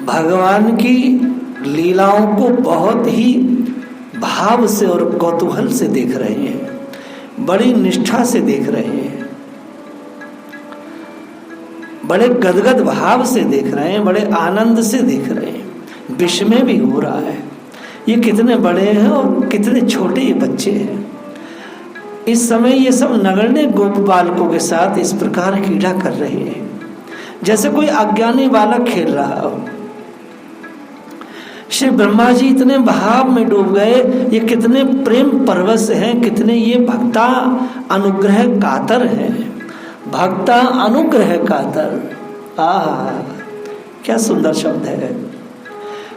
भगवान की लीलाओं को बहुत ही भाव से और कौतूहल से देख रहे हैं, बड़ी निष्ठा से देख रहे हैं, बड़े गदगद भाव से देख रहे हैं, बड़े आनंद से देख रहे हैं। विस्मय भी हो रहा है, ये कितने बड़े हैं और कितने छोटे ये बच्चे हैं। इस समय ये सब नगण्य गोप बालकों के साथ इस प्रकार क्रीड़ा कर रहे हैं जैसे कोई अज्ञानी बालक खेल रहा हो। श्री ब्रह्मा जी इतने भाव में डूब गए, ये कितने प्रेम परवश हैं, कितने ये भक्ता अनुग्रह कातर हैं, भक्ता अनुग्रह कातर। आहा, क्या सुंदर शब्द है,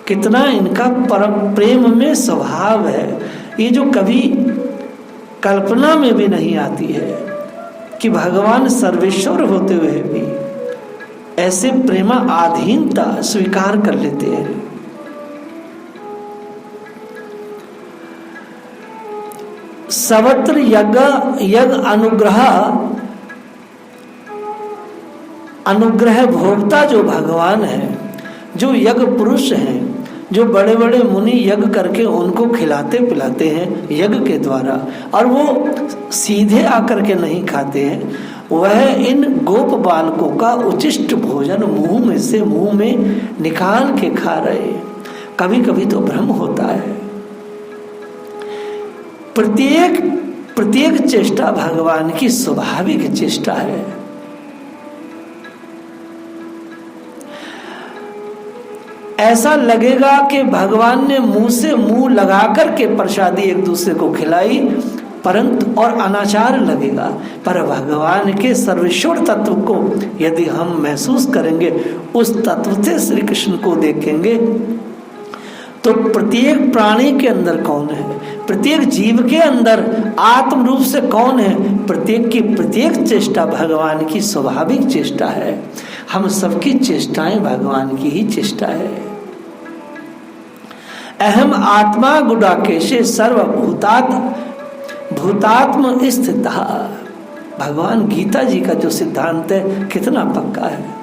कितना इनका परम प्रेम में स्वभाव है। ये जो कभी कल्पना में भी नहीं आती है कि भगवान सर्वेश्वर होते हुए भी ऐसे प्रेमा आधीनता स्वीकार कर लेते हैं। सर्वत्र यज्ञ अनुग्रह भोक्ता जो भगवान है, जो यज्ञ पुरुष हैं, जो बड़े बड़े मुनि यज्ञ करके उनको खिलाते पिलाते हैं यज्ञ के द्वारा, और वो सीधे आकर के नहीं खाते हैं, वह इन गोप बालकों का उचिष्ट भोजन मुंह में से मुंह में निकाल के खा रहे। कभी कभी तो भ्रम होता है। प्रत्येक चेष्टा भगवान की स्वाभाविक चेष्टा है। ऐसा लगेगा कि भगवान ने मुंह से मुंह लगा करके प्रसादी एक दूसरे को खिलाई, परंतु और अनाचार लगेगा। पर भगवान के सर्वेश्वर तत्व को यदि हम महसूस करेंगे, उस तत्व से श्री कृष्ण को देखेंगे, तो प्रत्येक प्राणी के अंदर कौन है, प्रत्येक जीव के अंदर आत्म रूप से कौन है, प्रत्येक की प्रत्येक चेष्टा भगवान की स्वाभाविक चेष्टा है। हम सबकी चेष्टाएं भगवान की ही चेष्टा है। अहम आत्मा गुडाकेशे भूतात्म स्थित। भगवान गीता जी का जो सिद्धांत है कितना पक्का है।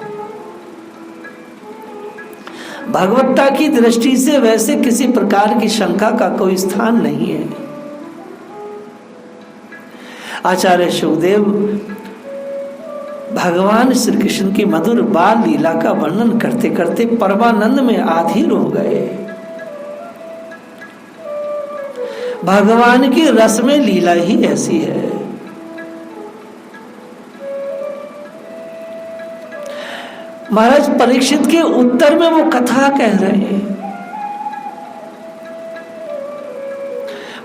भगवत्ता की दृष्टि से वैसे किसी प्रकार की शंका का कोई स्थान नहीं है। आचार्य सुखदेव भगवान श्री कृष्ण की मधुर बाल लीला का वर्णन करते करते परमानंद में आधीन हो गए। भगवान की रस में लीला ही ऐसी है। महाराज परीक्षित के उत्तर में वो कथा कह रहे हैं।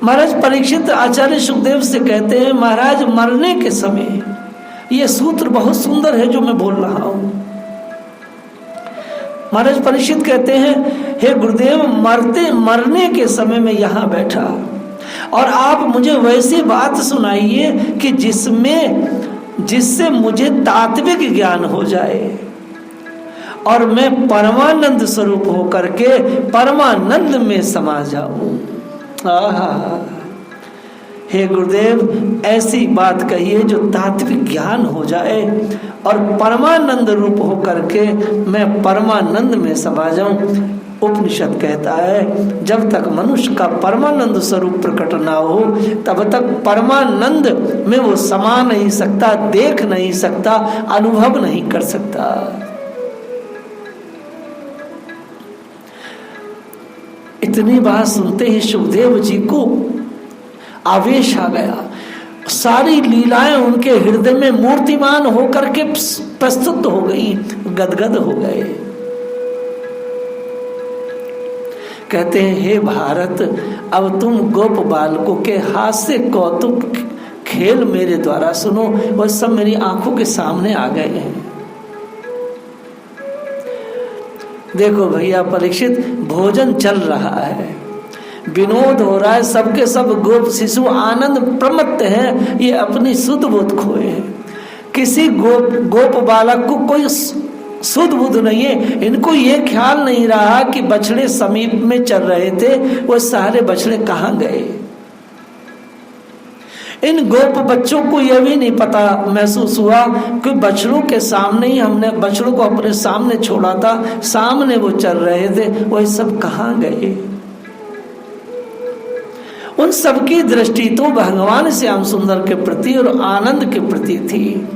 महाराज परीक्षित आचार्य सुखदेव से कहते हैं, महाराज मरने के समय, ये सूत्र बहुत सुंदर है जो मैं बोल रहा हूं। महाराज परीक्षित कहते हैं, हे गुरुदेव, मरने के समय में यहां बैठा और आप मुझे वैसी बात सुनाइए कि जिससे मुझे तात्विक ज्ञान हो जाए और मैं परमानंद स्वरूप होकर के परमानंद में समा जाऊं। हे गुरुदेव, ऐसी बात कहिए जो तात्विक ज्ञान हो जाए और परमानंद रूप होकर के मैं परमानंद में समा जाऊं। उपनिषद कहता है, जब तक मनुष्य का परमानंद स्वरूप प्रकट ना हो, तब तक परमानंद में वो समा नहीं सकता, देख नहीं सकता, अनुभव नहीं कर सकता। इतनी बात सुनते ही सुखदेव जी को आवेश आ गया। सारी लीलाएं उनके हृदय में मूर्तिमान होकर के प्रस्तुत हो गई, गदगद हो गए। कहते हैं, हे भारत, अब तुम गोप बालकों के हाथ से कौतुक खेल मेरे द्वारा सुनो। वह सब मेरी आंखों के सामने आ गए हैं। देखो भैया परीक्षित, भोजन चल रहा है, विनोद हो रहा है, सबके सब गोप शिशु आनंद प्रमत्त हैं, ये अपनी सुध बुध खोए हैं। किसी गोप बालक को कोई सुध बुध नहीं है। इनको ये ख्याल नहीं रहा कि बछड़े समीप में चल रहे थे, वो सारे बछड़े कहाँ गए। इन गोप बच्चों को यह भी नहीं पता महसूस हुआ कि बछड़ों के सामने ही हमने बछड़ों को अपने सामने छोड़ा था, सामने वो चल रहे थे, वो सब कहाँ गए। उन सबकी दृष्टि तो भगवान श्याम सुंदर के प्रति और आनंद के प्रति थी।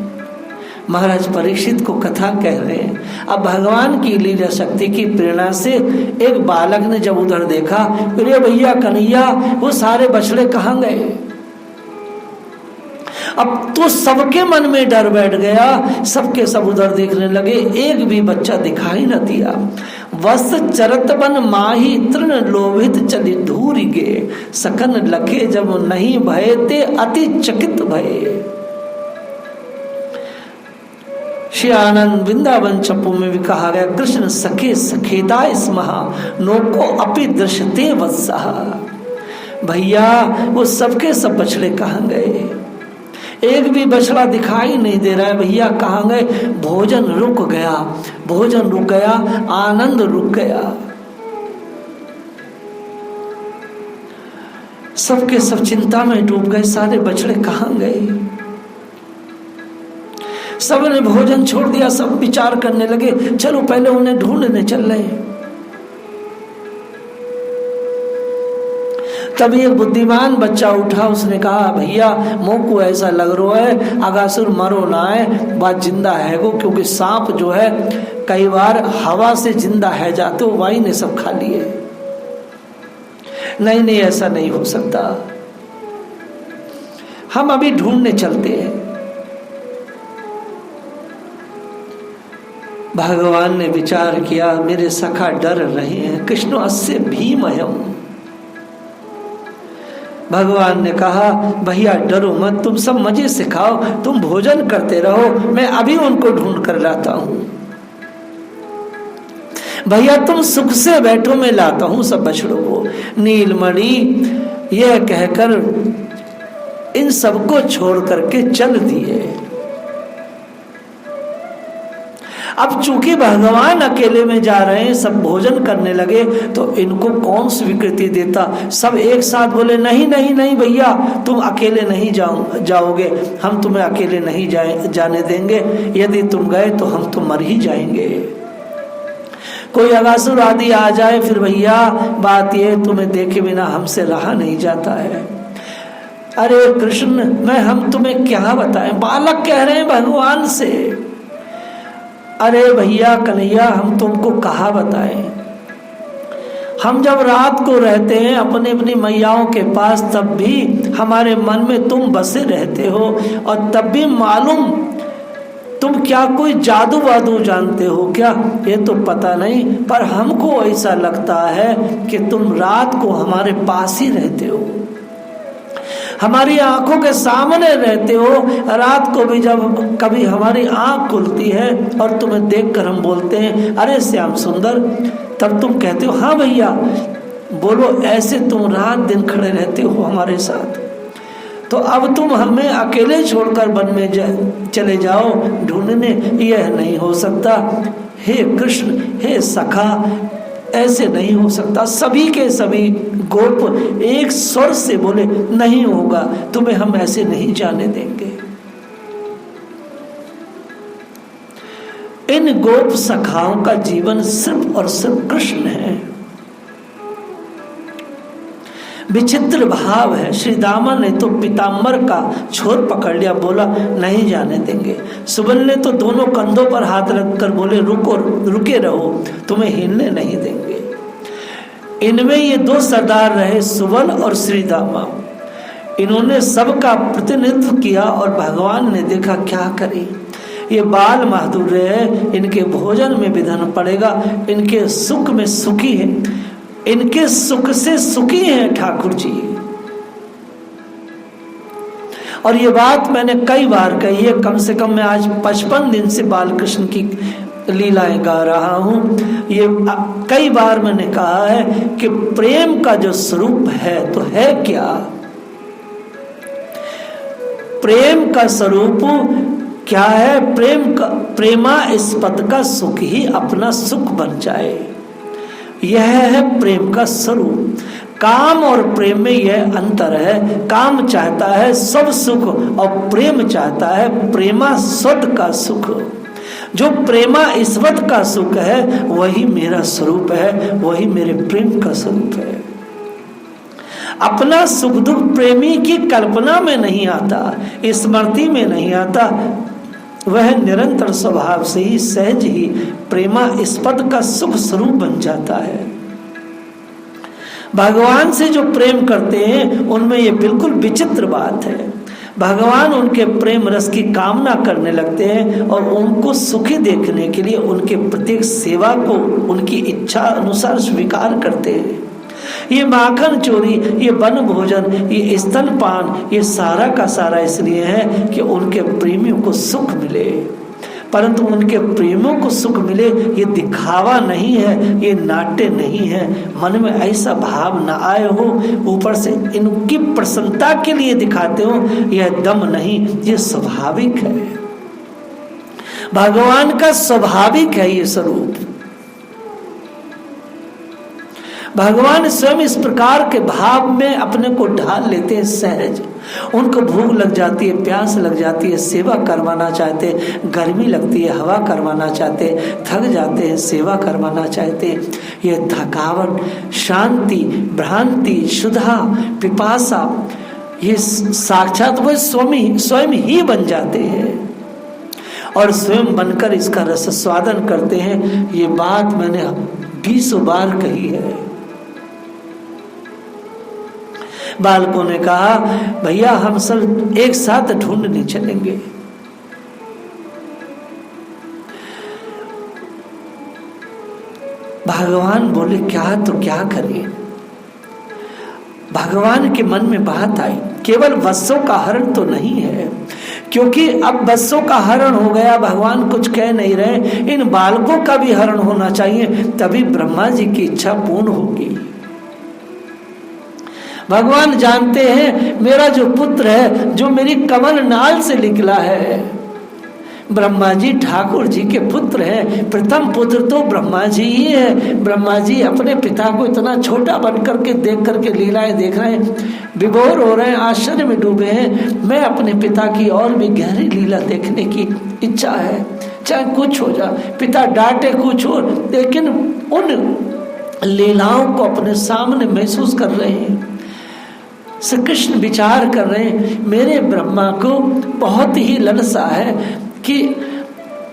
महाराज परीक्षित को कथा कह रहे हैं। अब भगवान की लीला शक्ति की प्रेरणा से एक बालक ने जब उधर देखा, अरे भैया कन्हैया वो सारे बछड़े कहाँ गए। अब तो सबके मन में डर बैठ गया, सबके सब उधर देखने लगे, एक भी बच्चा दिखाई न दिया। वस्त चरत बन माही तृण लोभित चली धूरी गे, सकन लखे जब नहीं भये ते अति चकित भये। श्री आनंद वृंदावन चप्पू में भी कहा गया, कृष्ण सखे सखेता स्महा नोको अपि दृश्यते वत्सः। भैया वो सबके सब बछड़े कहाँ गए, एक भी बछड़ा दिखाई नहीं दे रहा है। भैया कहाँ गए, भोजन रुक गया, भोजन रुक गया, आनंद रुक गया। सबके सब चिंता में डूब गए, सारे बछड़े कहाँ गए। सबने भोजन छोड़ दिया, सब विचार करने लगे, चलो पहले उन्हें ढूंढने चल रहे। तभी एक बुद्धिमान बच्चा उठा, उसने कहा भैया मुँह को ऐसा लग रहा है अगासुर मरो ना है, बात जिंदा है वो, क्योंकि सांप जो है कई बार हवा से जिंदा है जाते, वही ने सब खा लिए। नहीं नहीं ऐसा नहीं हो सकता, हम अभी ढूंढने चलते हैं। भगवान ने विचार किया, मेरे सखा डर रहे हैं, कृष्ण अस्य भीमयम। भगवान ने कहा भैया डरो मत, तुम सब मजे से खाओ, तुम भोजन करते रहो, मैं अभी उनको ढूंढ कर लाता हूं। भैया तुम सुख से बैठो, मैं लाता हूं सब बछड़ों को। नीलमणि यह कहकर इन सबको छोड़ करके चल दिए। अब चूंकि भगवान अकेले में जा रहे हैं, सब भोजन करने लगे, तो इनको कौन स्वीकृति देता। सब एक साथ बोले नहीं नहीं नहीं भैया तुम अकेले नहीं जाओगे, हम तुम्हें अकेले नहीं जाने देंगे, यदि तुम गए तो हम तो मर ही जाएंगे। कोई अगासुर आदि आ जाए फिर भैया बात ये, तुम्हें देखे बिना हमसे रहा नहीं जाता है। अरे कृष्ण हम तुम्हें क्या बताएं, बालक कह रहे हैं भगवान से। अरे भैया कन्हैया हम तुमको कहा बताएं, हम जब रात को रहते हैं अपनी अपनी मैयाओं के पास, तब भी हमारे मन में तुम बसे रहते हो, और तब भी मालूम तुम क्या कोई जादू वादू जानते हो क्या, ये तो पता नहीं, पर हमको ऐसा लगता है कि तुम रात को हमारे पास ही रहते हो, हमारी आंखों के सामने रहते हो। रात को भी जब कभी हमारी आंख खुलती है और तुम्हें देखकर हम बोलते हैं अरे श्याम सुंदर, तब तुम कहते हो हाँ भैया बोलो, ऐसे तुम रात दिन खड़े रहते हो हमारे साथ। तो अब तुम हमें अकेले छोड़कर वन में चले जाओ ढूंढने, यह नहीं हो सकता। हे कृष्ण हे सखा, ऐसे नहीं हो सकता। सभी के सभी गोप एक स्वर से बोले नहीं होगा, तुम्हें हम ऐसे नहीं जाने देंगे। इन गोप सखाओं का जीवन सिर्फ और सिर्फ कृष्ण है। विचित्र भाव है। श्री दामा ने तो पीताम्बर का छोर पकड़ लिया, बोला नहीं जाने देंगे। सुबल ने तो दोनों कंधों पर हाथ रखकर बोले रुके रहो, तुम्हें हिलने नहीं देंगे। इनमें ये दो सरदार रहे, सुबल और श्री दामा। इन्होंने सबका प्रतिनिधित्व किया और भगवान ने देखा क्या करे, ये बाल माधुर्य है, इनके भोजन में विघ्न पड़ेगा, इनके सुख में सुखी है, इनके सुख से सुखी हैं ठाकुर जी। और ये बात मैंने कई बार कही है, कम से कम मैं आज 55 दिन से बाल कृष्ण की लीलाएं गा रहा हूं। ये कई बार मैंने कहा है कि प्रेम का जो स्वरूप है तो है क्या, प्रेम का स्वरूप क्या है। प्रेमा इस पद का सुख ही अपना सुख बन जाए, यह है प्रेम का स्वरूप। काम और प्रेम में यह अंतर है। काम चाहता है सब सुख और प्रेम चाहता है प्रेमा स्वद का सुख। जो प्रेमा ईश्वर का सुख है वही मेरा स्वरूप है, वही मेरे प्रेम का स्वरूप है। अपना सुख दुख प्रेमी की कल्पना में नहीं आता, स्मृति में नहीं आता, वह निरंतर स्वभाव से ही सहज ही प्रेमा ईश्वर का सुख स्वरूप बन जाता है। भगवान से जो प्रेम करते हैं उनमें ये बिल्कुल विचित्र बात है। भगवान उनके प्रेम रस की कामना करने लगते हैं और उनको सुखी देखने के लिए उनके प्रत्येक सेवा को उनकी इच्छा अनुसार स्वीकार करते हैं। ये माखन चोरी, ये वन भोजन, ये स्तनपान, ये सारा का सारा इसलिए है कि उनके प्रेमियों को सुख मिले। परंतु उनके प्रेमियों को सुख मिले ये दिखावा नहीं है, ये नाट्य नहीं है। मन में ऐसा भाव न आए हो, ऊपर से इनकी प्रसन्नता के लिए दिखाते हो, यह दम नहीं, ये स्वाभाविक है। भगवान का स्वाभाविक है ये स्वरूप। भगवान स्वयं इस प्रकार के भाव में अपने को ढाल लेते हैं सहज। उनको भूख लग जाती है, प्यास लग जाती है, सेवा करवाना चाहते, गर्मी लगती है, हवा करवाना चाहते, थक जाते हैं, सेवा करवाना चाहते। ये थकावट, शांति, भ्रांति, शुद्धा, पिपासा, ये साक्षात वो स्वयं ही बन जाते हैं और स्वयं बनकर इसका रस स्वादन करते हैं। ये बात मैंने 20 बार कही है। बालकों ने कहा भैया हम सब एक साथ ढूंढने चलेंगे। भगवान बोले क्या तो क्या करें। भगवान के मन में बात आई केवल वत्सों का हरण तो नहीं है, क्योंकि अब वत्सों का हरण हो गया, भगवान कुछ कह नहीं रहे, इन बालकों का भी हरण होना चाहिए, तभी ब्रह्मा जी की इच्छा पूर्ण होगी। भगवान जानते हैं मेरा जो पुत्र है, जो मेरी कमल नाल से निकला है, ब्रह्मा जी ठाकुर जी के पुत्र हैं। प्रथम पुत्र तो ब्रह्मा जी ही है। ब्रह्मा जी अपने पिता को इतना छोटा बन करके देख करके लीलाएं देख रहे हैं, विभोर हो रहे हैं, आश्चर्य में डूबे हैं। मैं अपने पिता की और भी गहरी लीला देखने की इच्छा है, चाहे कुछ हो जाए, पिता डांटे कुछ हो, लेकिन उन लीलाओं को अपने सामने महसूस कर रहे हैं। श्री कृष्ण विचार कर रहे हैं मेरे ब्रह्मा को बहुत ही लालसा है कि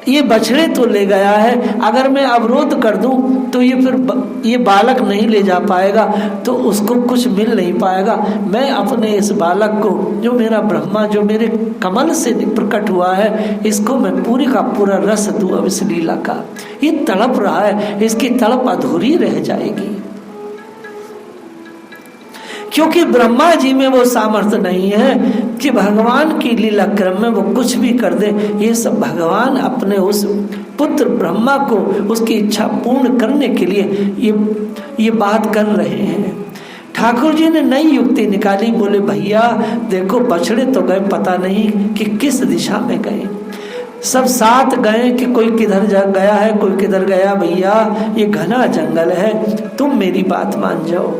ये बछड़े तो ले गया है, अगर मैं अवरोध कर दूं तो ये फिर ये बालक नहीं ले जा पाएगा, तो उसको कुछ मिल नहीं पाएगा। मैं अपने इस बालक को, जो मेरा ब्रह्मा, जो मेरे कमल से प्रकट हुआ है, इसको मैं पूरी का पूरा रस दूं अब इस लीला का। ये तड़प रहा है, इसकी तड़प अधूरी रह जाएगी, क्योंकि ब्रह्मा जी में वो सामर्थ्य नहीं है कि भगवान की लीला क्रम में वो कुछ भी कर दे। ये सब भगवान अपने उस पुत्र ब्रह्मा को उसकी इच्छा पूर्ण करने के लिए ये बात कर रहे हैं। ठाकुर जी ने नई युक्ति निकाली, बोले भैया देखो बछड़े तो गए, पता नहीं कि किस दिशा में गए, सब साथ गए कि कोई किधर गया है, कोई किधर गया। भैया ये घना जंगल है, तुम मेरी बात मान जाओ।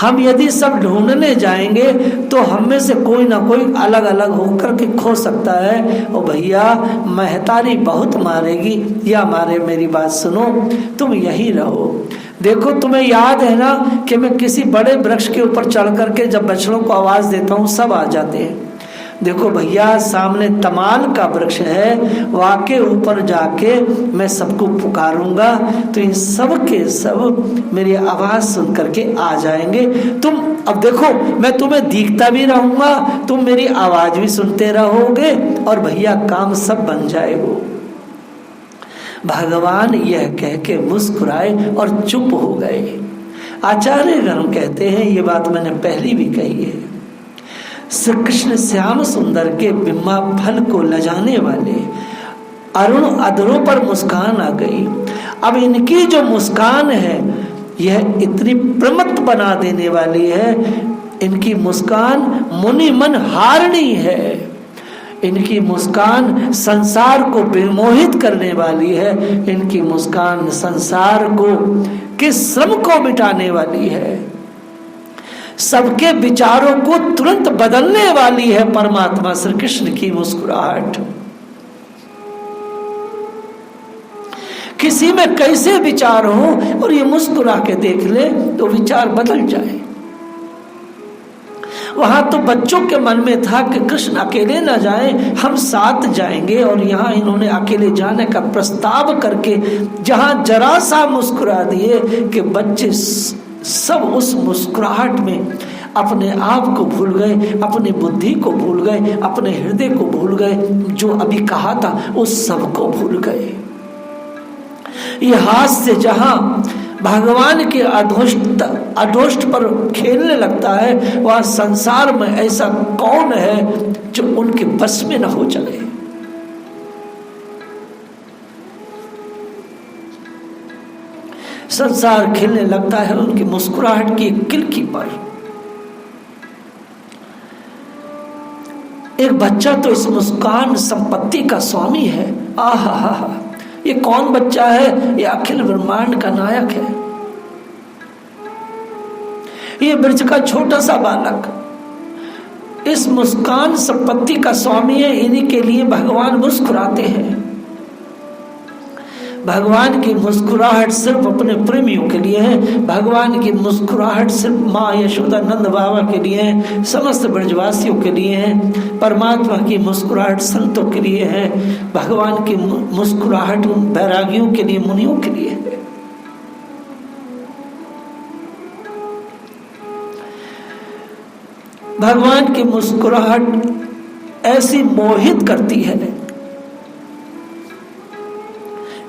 हम यदि सब ढूंढने जाएंगे तो हम में से कोई ना कोई अलग अलग होकर के खो सकता है, और भैया महतारी बहुत मारेगी, या मारे मेरी बात सुनो, तुम यही रहो। देखो तुम्हें याद है ना कि मैं किसी बड़े वृक्ष के ऊपर चढ़ करके जब बछड़ों को आवाज देता हूँ सब आ जाते हैं। देखो भैया सामने तमाल का वृक्ष है, वहाँ के ऊपर जाके मैं सबको पुकारूंगा तो इन सब के सब मेरी आवाज सुन करके आ जाएंगे। तुम अब देखो मैं तुम्हें दिखता भी रहूंगा, तुम मेरी आवाज भी सुनते रहोगे, और भैया काम सब बन जाएगा। भगवान यह कह के मुस्कुराए और चुप हो गए। आचार्य गण कहते हैं, ये बात मैंने पहले भी कही है, श्री कृष्ण श्याम सुंदर के बिम्बा फल को लजाने वाले अरुण अधरों पर मुस्कान आ गई। अब इनकी जो मुस्कान है यह इतनी प्रमत्त बना देने वाली है, इनकी मुस्कान मुनि मन हारणी है, इनकी मुस्कान संसार को विमोहित करने वाली है, इनकी मुस्कान संसार को के श्रम को मिटाने वाली है। सबके विचारों को तुरंत बदलने वाली है परमात्मा श्री कृष्ण की मुस्कुराहट। किसी में कैसे विचार हो और ये मुस्कुरा के देख ले तो विचार बदल जाए। वहां तो बच्चों के मन में था कि कृष्ण अकेले ना जाए, हम साथ जाएंगे, और यहाँ इन्होंने अकेले जाने का प्रस्ताव करके जहां जरा सा मुस्कुरा दिए कि बच्चे सब उस मुस्कुराहट में अपने आप को भूल गए, अपनी बुद्धि को भूल गए, अपने हृदय को भूल गए, जो अभी कहा था उस सब को भूल गए। ये हास्य जहां भगवान के अधोष्ट पर खेलने लगता है, वह संसार में ऐसा कौन है जो उनके बस में न हो जाए। संसार खेलने लगता है उनकी मुस्कुराहट की किलकी पर। एक बच्चा तो इस मुस्कान संपत्ति का स्वामी है। आहा, ये कौन बच्चा है? ये अखिल ब्रह्मांड का नायक है। ये ब्रज का छोटा सा बालक इस मुस्कान संपत्ति का स्वामी है। इन्हीं के लिए भगवान मुस्कुराते हैं। भगवान की मुस्कुराहट सिर्फ अपने प्रेमियों के लिए है। भगवान की मुस्कुराहट सिर्फ माँ यशोदा नंद बाबा के लिए है, समस्त ब्रजवासियों के लिए है। परमात्मा की मुस्कुराहट संतों के लिए है। भगवान की मुस्कुराहट बैरागियों के लिए, मुनियों के लिए है। भगवान की मुस्कुराहट ऐसी मोहित करती है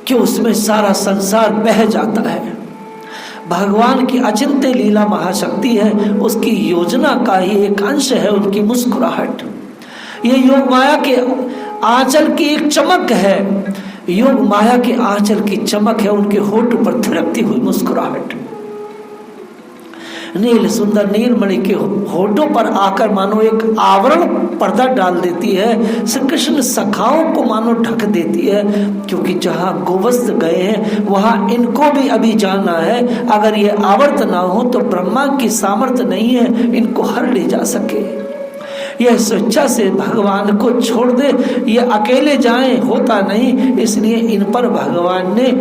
कि उसमें सारा संसार बह जाता है। भगवान की अचिंत्य लीला महाशक्ति है, उसकी योजना का ही एक अंश है उनकी मुस्कुराहट। ये योग माया के आंचल की एक चमक है। योग माया के आंचल की चमक है उनके होठ पर थिरकती हुई मुस्कुराहट। नील सुंदर नीलमणि के होठों पर आकर मानो एक आवरण पर्दा डाल देती है। श्री कृष्ण सखाओं को मानो ढक देती है, क्योंकि जहाँ गोवस्त गए हैं वहाँ इनको भी अभी जाना है। अगर ये आवर्त ना हो तो ब्रह्मा की सामर्थ्य नहीं है इनको हर ले जा सके। यह स्वेच्छा से भगवान को छोड़ दे, ये अकेले जाएं होता नहीं, इसलिए इन पर भगवान ने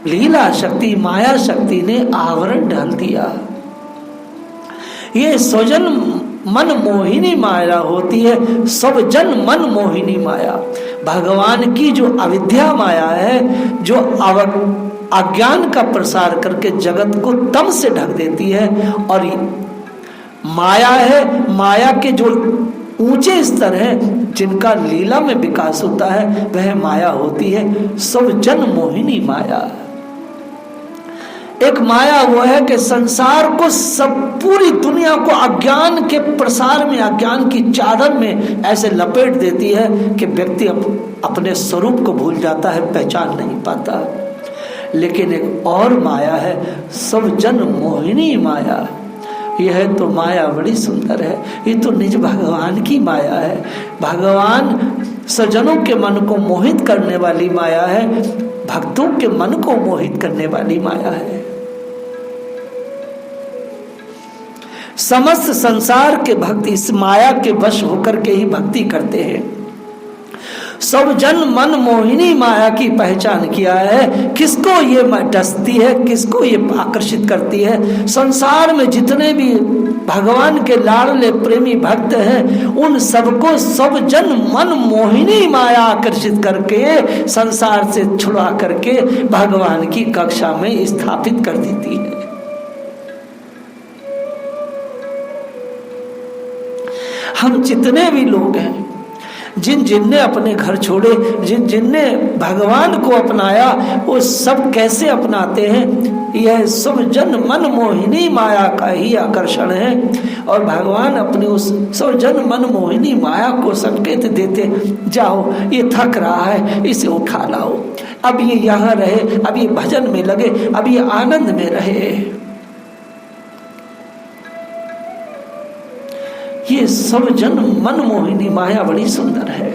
लीला शक्ति, माया शक्ति ने आवरण डाल दिया। ये स्वजन मन मोहिनी माया होती है, सब जन मन मोहिनी माया। भगवान की जो अविद्या माया है, जो अज्ञान का प्रसार करके जगत को तम से ढक देती है, और माया है, माया के जो ऊंचे स्तर हैं जिनका लीला में विकास होता है वह माया होती है सब जन मोहिनी माया। एक माया वो है कि संसार को, सब पूरी दुनिया को अज्ञान के प्रसार में, अज्ञान की चादर में ऐसे लपेट देती है कि व्यक्ति अपने स्वरूप को भूल जाता है, पहचान नहीं पाता। लेकिन एक और माया है सब जन मोहिनी माया। यह तो माया बड़ी सुंदर है। ये तो निज भगवान की माया है। भगवान सज्जनों के मन को मोहित करने वाली माया है, भक्तों के मन को मोहित करने वाली माया है। समस्त संसार के भक्त इस माया के वश होकर के ही भक्ति करते हैं। सब जन मन मोहिनी माया की पहचान किया है। किसको ये डसती है, किसको ये आकर्षित करती है? संसार में जितने भी भगवान के लाडले प्रेमी भक्त हैं उन सबको सब जन मन मोहिनी माया आकर्षित करके संसार से छुड़ा करके भगवान की कक्षा में स्थापित कर देती है। हम जितने भी लोग हैं, जिनने अपने घर छोड़े, जिनने भगवान को अपनाया, वो सब कैसे अपनाते हैं? यह सब जन मन मोहिनी माया का ही आकर्षण है। और भगवान अपने उस सब जन मन मोहिनी माया को संकेत देते, जाओ ये थक रहा है, इसे उठा लाओ, अब ये यहाँ रहे, अब ये भजन में लगे, अब ये आनंद में रहे। ये सब जन मन मोहिनी माया बड़ी सुंदर है।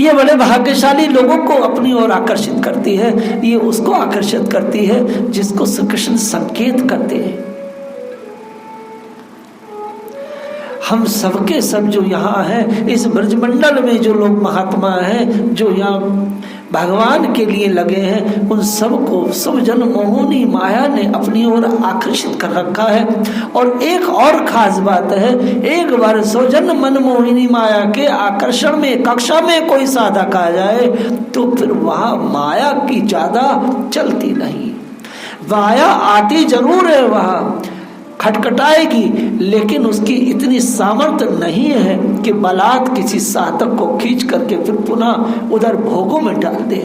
ये बड़े भाग्यशाली लोगों को अपनी ओर आकर्षित करती है। ये उसको आकर्षित करती है जिसको श्री कृष्ण संकेत करते हैं। हम सबके सब जो यहाँ हैं, इस ब्रजमंडल में जो लोग महात्मा हैं, जो यहाँ भगवान के लिए लगे हैं, उन सबको सब जन मोहिनी माया ने अपनी ओर आकर्षित कर रखा है। और एक और खास बात है, एक बार स्वजन मन मोहिनी माया के आकर्षण में कक्षा में कोई साधक आ जाए तो फिर वहां माया की ज्यादा चलती नहीं। माया आती जरूर है, वहां खटखटाएगी, लेकिन उसकी इतनी सामर्थ्य नहीं है कि बलात् किसी साधक को खींच करके फिर पुनः उधर भोगों में डाल दे।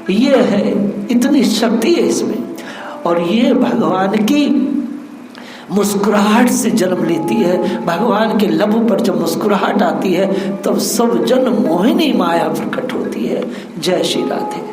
ये है, इतनी शक्ति है इसमें। और ये भगवान की मुस्कुराहट से जन्म लेती है। भगवान के लब पर जब मुस्कुराहट आती है तब सब जन मोहिनी माया प्रकट होती है। जय श्री राधे।